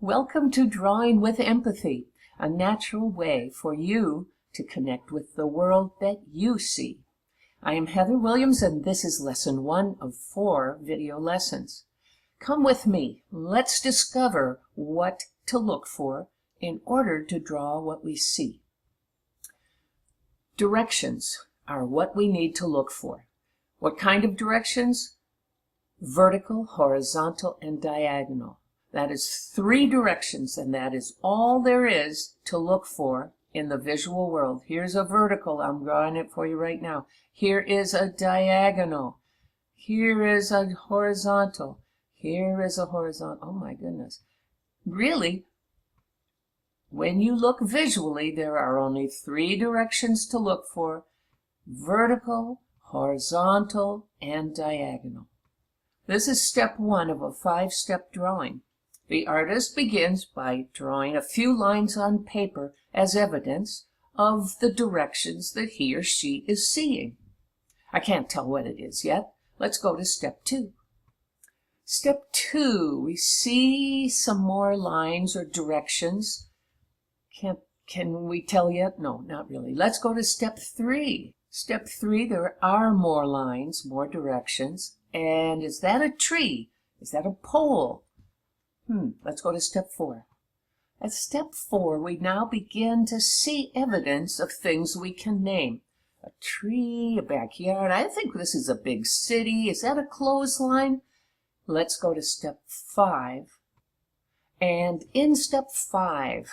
Welcome to Drawing with Empathy, a natural way for you to connect with the world that you see. I am Heather Williams, and this is lesson 1 of 4 video lessons. Come with me. Let's discover what to look for in order to draw what we see. Directions are what we need to look for. What kind of directions? Vertical, horizontal, and diagonal. That is 3 directions, and that is all there is to look for in the visual world. Here's a vertical. I'm drawing it for you right now. Here is a diagonal. Here is a horizontal. Here is a horizontal. Oh my goodness. Really, when you look visually, there are only 3 directions to look for: vertical, horizontal, and diagonal. This is step 1 of a 5-step drawing. The artist begins by drawing a few lines on paper as evidence of the directions that he or she is seeing. I can't tell what it is yet. Let's go to step 2. Step 2, we see some more lines or directions. Can we tell yet? No, not really. Let's go to step 3. Step 3, there are more lines, more directions. And is that a tree? Is that a pole? Let's go to step 4. At step 4, we now begin to see evidence of things we can name. A tree, a backyard. I think this is a big city. Is that a clothesline? Let's go to step 5. And in step 5,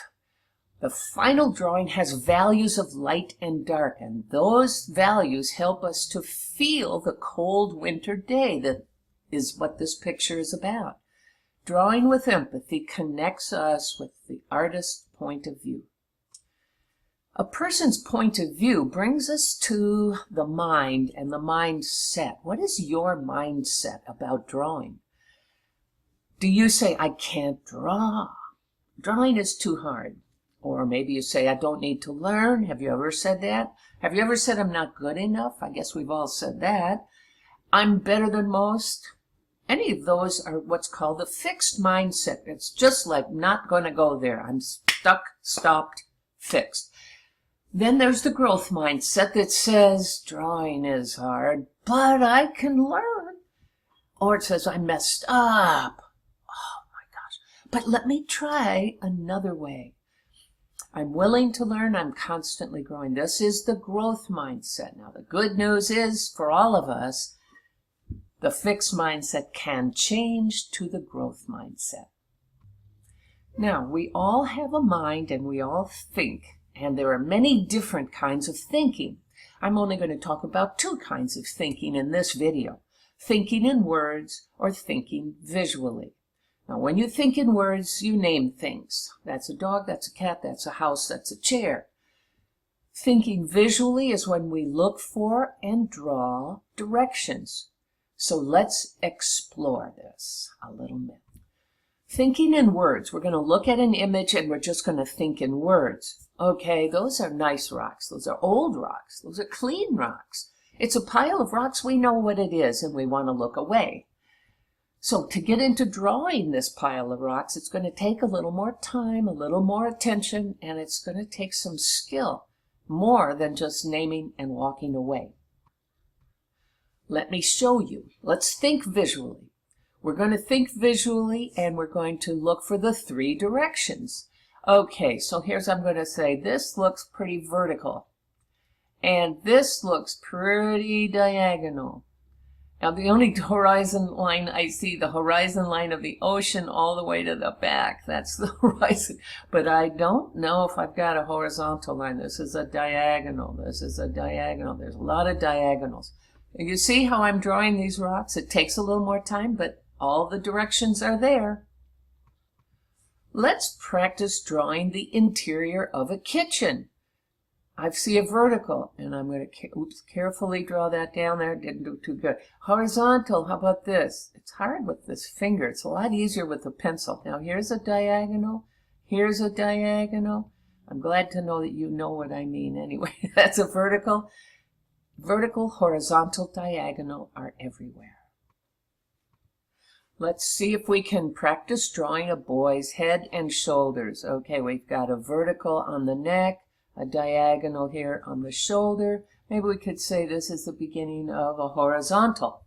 the final drawing has values of light and dark, and those values help us to feel the cold winter day. That is what this picture is about. Drawing with empathy connects us with the artist's point of view. A person's point of view brings us to the mind and the mindset. What is your mindset about drawing? Do you say, I can't draw? Drawing is too hard. Or maybe you say, I don't need to learn. Have you ever said that? Have you ever said, I'm not good enough? I guess we've all said that. I'm better than most. Any of those are what's called a fixed mindset. It's just like not going to go there. I'm stuck, stopped, fixed. Then there's the growth mindset that says, drawing is hard, but I can learn. Or it says, I messed up. Oh my gosh. But let me try another way. I'm willing to learn. I'm constantly growing. This is the growth mindset. Now, the good news is, for all of us, the fixed mindset can change to the growth mindset. Now, we all have a mind and we all think, and there are many different kinds of thinking. I'm only going to talk about 2 kinds of thinking in this video: thinking in words or thinking visually. Now, when you think in words, you name things. That's a dog, that's a cat, that's a house, that's a chair. Thinking visually is when we look for and draw directions. So let's explore this a little bit. Thinking in words, we're going to look at an image and we're just going to think in words. Okay, those are nice rocks. Those are old rocks. Those are clean rocks. It's a pile of rocks. We know what it is and we want to look away. So to get into drawing this pile of rocks, it's going to take a little more time, a little more attention, and it's going to take some skill, more than just naming and walking away. Let me show you. Let's think visually. We're going to think visually, and we're going to look for the 3 directions. Okay, so here's, I'm going to say, this looks pretty vertical, and this looks pretty diagonal. Now, the only horizon line I see, the horizon line of the ocean all the way to the back. That's the horizon. But I don't know if I've got a horizontal line. This is a diagonal. This is a diagonal. There's a lot of diagonals. You see how I'm drawing these rocks? It takes a little more time, but all the directions are there. Let's practice drawing the interior of a kitchen. I see a vertical, and I'm going to carefully draw that down there. Didn't do too good. Horizontal, how about this? It's hard with this finger. It's a lot easier with a pencil. Now, here's a diagonal. Here's a diagonal. I'm glad to know that you know what I mean anyway. That's a vertical. Vertical, horizontal, diagonal are everywhere. Let's see if we can practice drawing a boy's head and shoulders. Okay, we've got a vertical on the neck, a diagonal here on the shoulder. Maybe we could say this is the beginning of a horizontal.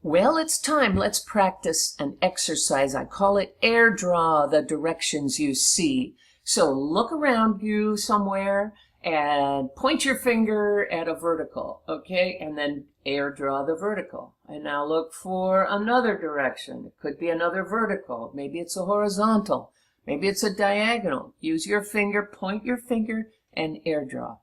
Well, it's time. Let's practice an exercise. I call it air draw the directions you see. So look around you somewhere and point your finger at a vertical, okay? And then air draw the vertical. And now look for another direction. It could be another vertical. Maybe it's a horizontal. Maybe it's a diagonal. Use your finger, point your finger, and air draw.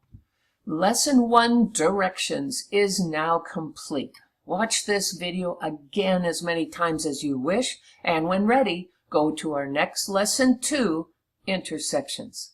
Lesson 1, directions, is now complete. Watch this video again as many times as you wish, and when ready, go to our next lesson 2, intersections.